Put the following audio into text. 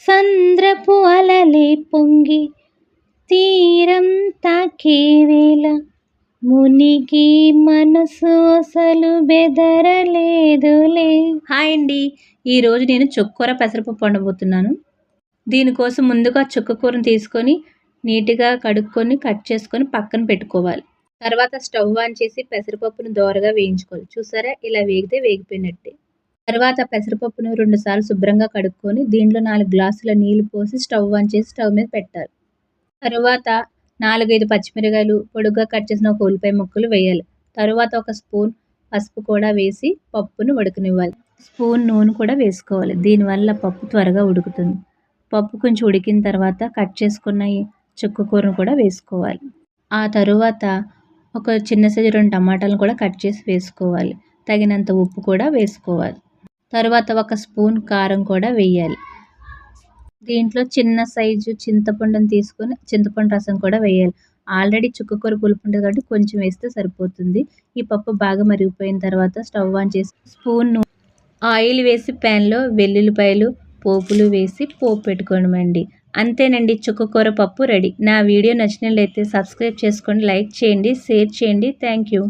సంద్రపు అలలే పొంగి తీరం తాకే వేళ మునిగి మనసు అసలు బెదరలేదులే. హాయ్ అండి, ఈరోజు నేను చుక్కకూర పెసరపప్పు వండబోతున్నాను. దీనికోసం ముందుగా చుక్కకూరను తీసుకొని నీట్గా కడుక్కొని కట్ చేసుకొని పక్కన పెట్టుకోవాలి. తర్వాత స్టవ్ ఆన్ చేసి పెసరపప్పును దోరగా వేయించుకోవాలి. చూసారా, ఇలా వేగితే వేగిపోయినట్టే. తర్వాత పెసరపప్పును 2 సార్లు శుభ్రంగా కడుక్కొని దీంట్లో 4 గ్లాసుల నీళ్లు పోసి స్టవ్ ఆన్ చేసి స్టవ్ మీద పెట్టాలి. తరువాత 4-5 పచ్చిమిరకాయలు, పొడుగ్గా కట్ చేసిన ఒక ఉల్లిపాయ ముక్కలు వేయాలి. తరువాత ఒక స్పూన్ పసుపు కూడా వేసి పప్పును ఉడకనివ్వాలి. స్పూన్ నూనె కూడా వేసుకోవాలి. దీనివల్ల పప్పు త్వరగా ఉడుకుతుంది. పప్పు కొంచెం ఉడికిన తర్వాత కట్ చేసుకున్న ఈ చుక్కకూరను కూడా వేసుకోవాలి. ఆ తరువాత ఒక చిన్న సైజు 2 టమాటాలను కూడా కట్ చేసి వేసుకోవాలి. తగినంత ఉప్పు కూడా వేసుకోవాలి. తరువాత ఒక స్పూన్ కారం కూడా వేయాలి. దీంట్లో చిన్న సైజు చింతపండును తీసుకొని చింతపండు రసం కూడా వేయాలి. ఆల్రెడీ చుక్కకూర పులుపు ఉంటుంది కాబట్టి కొంచెం వేస్తే సరిపోతుంది. ఈ పప్పు బాగా మరిగిపోయిన తర్వాత స్టవ్ ఆన్ చేసి స్పూన్ ఆయిల్ వేసి ప్యాన్లో వెల్లుల్లిపాయలు, పోపులు వేసి పోపు పెట్టుకోమండి. అంతేనండి, చుక్కకూర పప్పు రెడీ. నా వీడియో నచ్చినట్లయితే సబ్స్క్రైబ్ చేసుకోండి, లైక్ చేయండి, షేర్ చేయండి. Thank you.